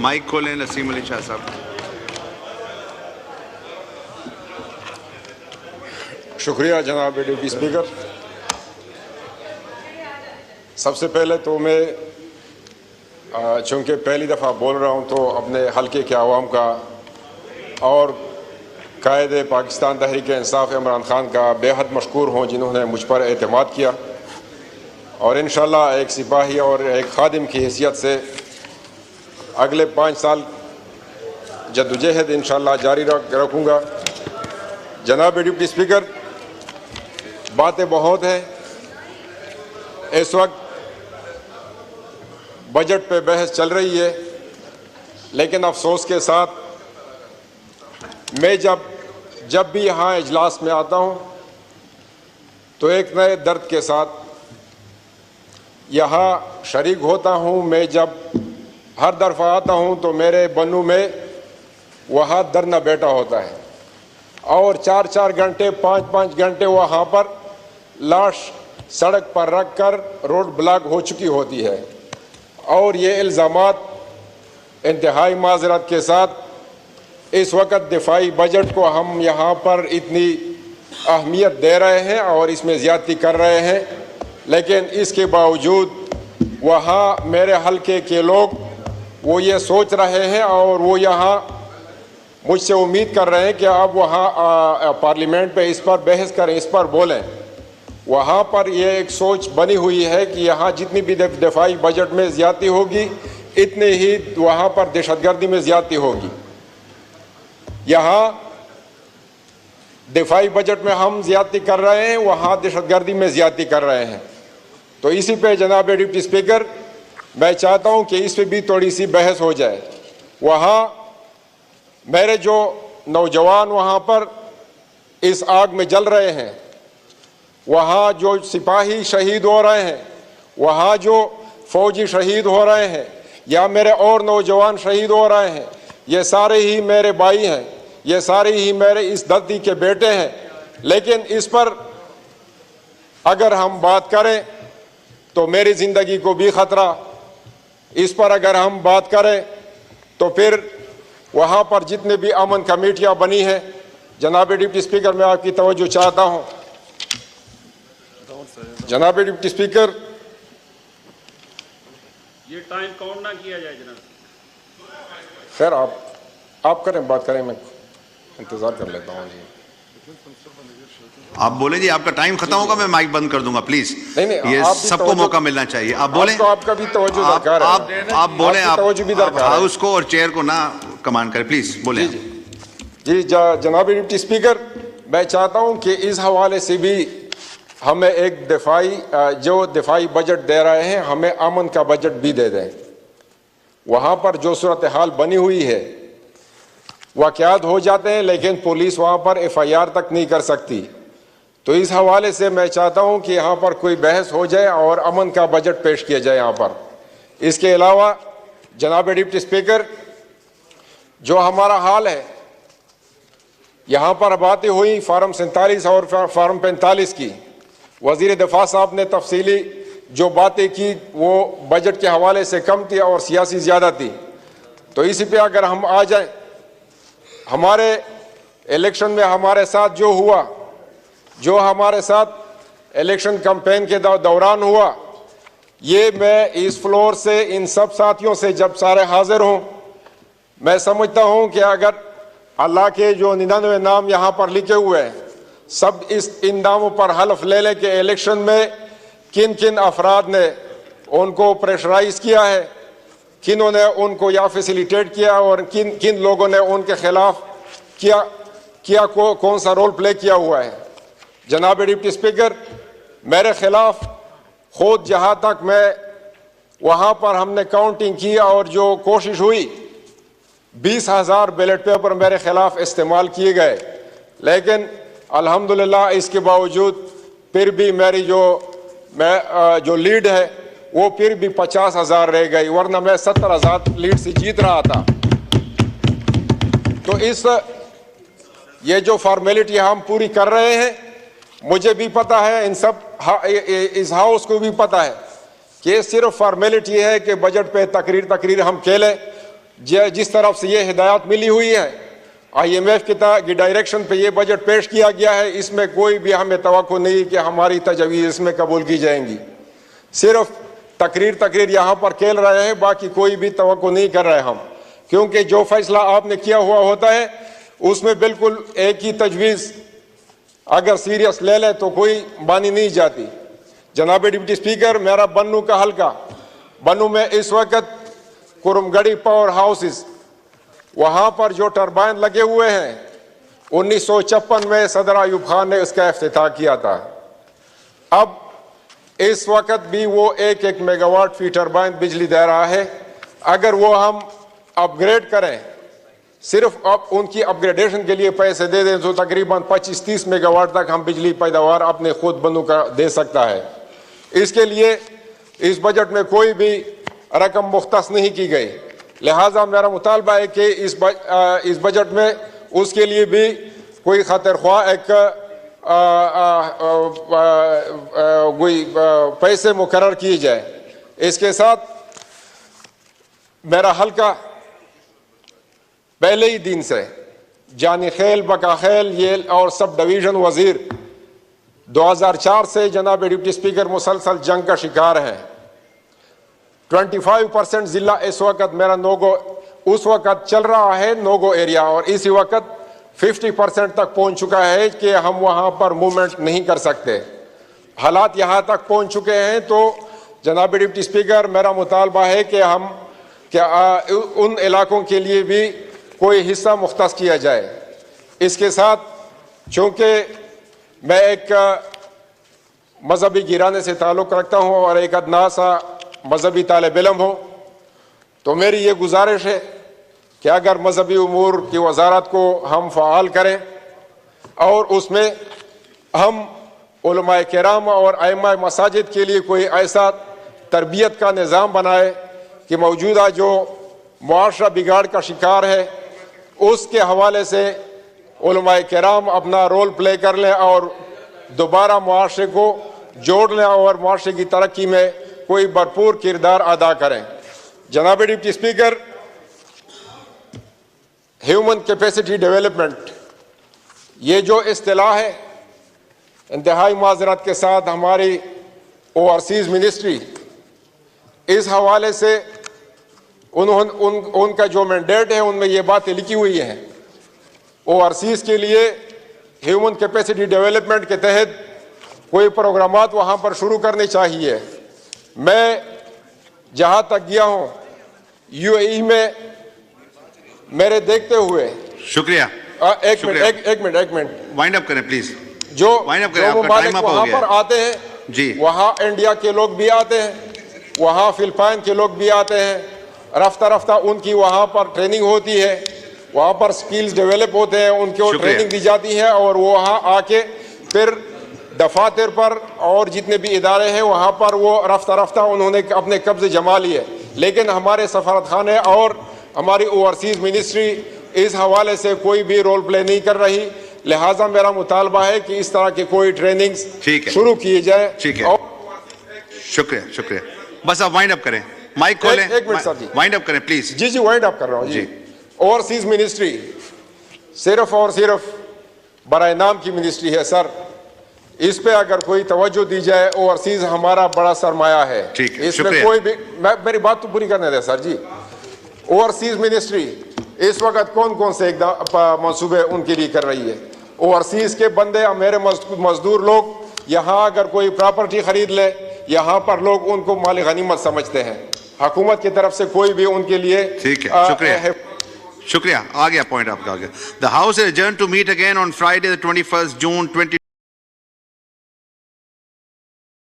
Mic खोलें नसीम अली शाह साहब। शुक्रिया जनाब डिप्टी स्पीकर। सबसे पहले तो मैं चूँकि पहली दफ़ा बोल रहा हूँ तो अपने हल्के के आवाम का और कायदे पाकिस्तान तहरीक इंसाफ इमरान खान का बेहद मशकूर हूँ जिन्होंने मुझ पर एतमाद किया और इंशाअल्लाह एक सिपाही और एक खादिम की हैसियत से अगले 5 साल जद्दोजहद इंशाअल्लाह जारी रखूँगा। जनाब डिप्टी स्पीकर, बातें बहुत हैं। इस वक्त बजट पे बहस चल रही है, लेकिन अफसोस के साथ मैं जब भी यहाँ इजलास में आता हूँ तो एक नए दर्द के साथ यहाँ शरीक होता हूँ। मैं जब हर दफ़ा आता हूँ तो मेरे बनू में वहाँ धरना बैठा होता है और 4-4 घंटे 5-5 घंटे वहाँ पर लाश सड़क पर रख कर रोड ब्लॉक हो चुकी होती है और ये इल्ज़ामात इंतहाई माज़रत के साथ इस वक्त दिफाई बजट को हम यहाँ पर इतनी अहमियत दे रहे हैं और इसमें ज़्यादती कर रहे हैं, लेकिन इसके बावजूद वहाँ मेरे हल्के के लोग वो ये सोच रहे हैं और वो यहाँ मुझसे उम्मीद कर रहे हैं कि आप वहाँ पार्लियामेंट पे इस पर बहस करें, इस पर बोलें। वहाँ पर ये एक सोच बनी हुई है कि यहाँ जितनी भी दिफाई बजट में ज़्यादती होगी इतनी ही वहाँ पर दहशतगर्दी में ज़्यादती होगी। यहाँ दिफाई बजट में हम ज़्यादती कर रहे हैं, वहाँ दहशतगर्दी में ज़्यादती कर रहे हैं। तो इसी पे जनाब डिप्टी स्पीकर, मैं चाहता हूँ कि इस पर भी थोड़ी सी बहस हो जाए। वहाँ मेरे जो नौजवान वहाँ पर इस आग में जल रहे हैं, वहाँ जो सिपाही शहीद हो रहे हैं, वहाँ जो फौजी शहीद हो रहे हैं या मेरे और नौजवान शहीद हो रहे हैं, ये सारे ही मेरे भाई हैं, ये सारे ही मेरे इस धरती के बेटे हैं। लेकिन इस पर अगर हम बात करें तो मेरी ज़िंदगी को भी ख़तरा। इस पर अगर हम बात करें तो फिर वहाँ पर जितने भी अमन कमेटियाँ बनी हैं, जनाब डिप्टी स्पीकर, मैं आपकी तवज्जो चाहता हूँ। जनाब डिप्टी स्पीकर, ये टाइम काउंट ना किया जाए जनाब। खैर आप करें, बात करें, मैं इंतज़ार कर लेता हूँ जी। आप बोले जी, आपका टाइम खत्म होगा, मैं माइक बंद कर दूंगा प्लीज। नहीं, ये सबको मौका मिलना चाहिए। आप बोले, आपका भी तवज्जो दरकार है। आप बोले, आप हाउस को और चेयर को ना कमांड करें, प्लीज बोले। जी जनाब डिप्टी स्पीकर, मैं चाहता हूँ कि इस हवाले से भी हमें एक दिफाई बजट दे रहे हैं, हमें अमन का बजट भी दे दें। वहाँ पर जो सूरत हाल बनी हुई है, वाक़यात हो जाते हैं लेकिन पुलिस वहाँ पर FIR तक नहीं कर सकती। तो इस हवाले से मैं चाहता हूँ कि यहाँ पर कोई बहस हो जाए और अमन का बजट पेश किया जाए यहाँ पर। इसके अलावा जनाब डिप्टी स्पीकर, जो हमारा हाल है, यहाँ पर बातें हुई फार्म 47 और फार्म 45 की। वज़ीर दिफा साहब ने तफसीली जो बातें की वो बजट के हवाले से कम थी और सियासी ज़्यादा थी। तो इसी पे अगर हम आ जाएं, हमारे इलेक्शन में हमारे साथ जो हुआ, जो हमारे साथ इलेक्शन कैंपेन के दौरान हुआ, ये मैं इस फ्लोर से इन सब साथियों से जब सारे हाजिर हों, मैं समझता हूँ कि अगर अल्लाह के जो 99 नाम यहाँ पर लिखे हुए हैं, सब इन नामों पर हल्फ ले लें कि इलेक्शन में किन किन अफराद ने उनको प्रेशराइज किया है, किन्हों ने उनको या फैसिलिटेट किया और किन लोगों ने उनके खिलाफ कौन सा रोल प्ले किया हुआ है। जनाब डिप्टी स्पीकर, मेरे खिलाफ खुद जहाँ तक मैं वहाँ पर हमने काउंटिंग की और जो कोशिश हुई, 20,000 बैलेट पेपर मेरे खिलाफ इस्तेमाल किए गए, लेकिन अल्हम्दुलिल्लाह इसके बावजूद फिर भी मेरी जो लीड है वो फिर भी 50,000 रह गई, वरना मैं 70,000 लीड से जीत रहा था। तो ये जो फॉर्मेलिटी हम पूरी कर रहे हैं, मुझे भी पता है, इस हाउस को भी पता है कि सिर्फ फॉर्मेलिटी है कि बजट पे तकरीर हम खेलें। जिस तरफ से ये हिदायत मिली हुई है, IMF की डायरेक्शन पे ये बजट पेश किया गया है, इसमें कोई भी हमें तवक्को नहीं कि हमारी तजवीज़ इसमें कबूल की जाएंगी। सिर्फ तकरीर यहाँ पर खेल रहे हैं, बाकी कोई भी तवक्को नहीं कर रहे हम, क्योंकि जो फैसला आपने किया हुआ होता है उसमें बिल्कुल एक ही तजवीज़ अगर सीरियस ले लें तो कोई मानी नहीं जाती। जनाब डिप्टी स्पीकर, मेरा बन्नू का हल्का, बन्नू में इस वक्त कुरमगढ़ी पावर हाउसेस, वहाँ पर जो टरबाइन लगे हुए हैं 1956 में सदर अयूब खान ने इसका इफ्तिताह किया था। अब इस वक्त भी वो 1-1 मेगावाट फी टरबाइन बिजली दे रहा है। अगर वो हम अपग्रेड करें, सिर्फ अब उनकी अपग्रेडेशन के लिए पैसे दे दें तो तकरीबन 25-30 मेगावाट तक हम बिजली पैदावार अपने खुद बंदों का दे सकता है। इसके लिए इस बजट में कोई भी रकम मुख्तस नहीं की गई, लिहाजा मेरा मुतालबा है कि इस बजट में उसके लिए भी कोई खतर ख्वाह एक कोई पैसे मुकर्रर किए जाए। इसके साथ मेरा हल्का पहले ही दिन से जानी खेल बका खेल ये और सब डिवीजन वजीर 2004 से जनाब डिप्टी स्पीकर मुसलसल जंग का शिकार है। 25% जिला इस वक्त मेरा नोगो उस वक्त चल रहा है नोगो एरिया, और इसी वक्त 50% तक पहुंच चुका है कि हम वहां पर मूवमेंट नहीं कर सकते। हालात यहां तक पहुंच चुके हैं, तो जनाब डिप्टी स्पीकर मेरा मुतालबा है कि हम उन इलाकों के लिए भी कोई हिस्सा मुख्तस किया जाए। इसके साथ चूँकि मैं एक मजहबी गिराने से ताल्लुक़ रखता हूँ और एक अदना सा मजहबी तालिब इल्म हूँ, तो मेरी ये गुजारिश है कि अगर मजहबी उमूर की वजारत को हम फ़आल करें और उसमें हम उलमाए किराम और आइम्मा मसाजिद के लिए कोई ऐसा तरबियत का निज़ाम बनाए कि मौजूदा जो मुआशरा बिगाड़ का शिकार है उसके हवाले से उलमाए किराम अपना रोल प्ले कर लें और दोबारा मुआशरे को जोड़ लें और मुआशरे की तरक्की में कोई भरपूर किरदार अदा करें। जनाब deputy speaker, human capacity development ये जो इस्तिलाह है, इंतहाई माजरत के साथ हमारी ओवरसीज़ मिनिस्ट्री इस हवाले से उनका जो मैंडेट है उनमें ये बातें लिखी हुई हैं। ओवरसीज़ के लिए ह्यूमन कैपेसिटी डेवलपमेंट के तहत कोई प्रोग्रामात वहाँ पर शुरू करने चाहिए। मैं जहाँ तक गया हूँ UAE में मेरे देखते हुए, शुक्रिया। एक मिनट वाइंड अप करें प्लीज। जो ममालिक वहाँ पर आते हैं जी, वहाँ इंडिया के लोग भी आते हैं, वहाँ फिलिपाइन के लोग भी आते हैं। रफ्ता रफ्ता उनकी वहाँ पर ट्रेनिंग होती है, वहाँ पर स्किल्स डेवलप होते हैं, उनको ट्रेनिंग दी जाती है और वो वहाँ आके फिर दफातर पर और जितने भी इदारे हैं वहाँ पर वो रफ्ता रफ्ता उन्होंने अपने कब्जे जमा लिए। लेकिन हमारे सफारतखाने और हमारी ओवरसीज़ मिनिस्ट्री इस हवाले से कोई भी रोल प्ले नहीं कर रही, लिहाजा मेरा मुतालबा है कि इस तरह की कोई ट्रेनिंग्स शुरू किए जाए। ठीक है, शुक्रिया शुक्रिया। बस आप वाइंड अप करें, माइक खोलें। एक मिनट सर जी, वाइंड अप करें प्लीज। जी जी वाइंड अप कर रहा हूँ जी। ओवरसीज़ मिनिस्ट्री सिर्फ और सिर्फ बराए नाम की मिनिस्ट्री है सर, इस पे अगर कोई तवज्जो दी जाए, ओवरसीज हमारा बड़ा सरमाया है। इसमें कोई भी, मेरी बात तो पूरी करने दें सर जी। ओवरसीज मिनिस्ट्री इस वक्त कौन कौन से एकदम मंसूबे उनके लिए कर रही है? ओवरसीज के बंदे मेरे मजदूर लोग यहाँ अगर कोई प्रॉपर्टी खरीद ले, यहाँ पर लोग उनको माल गनीमत समझते हैं। हुकूमत की तरफ से कोई भी उनके लिए ठीक है, शुक्रिया शुक्रिया। आ गया पॉइंट आपका, आ गया। The house is adjourned to meet again on Friday the 21st June 20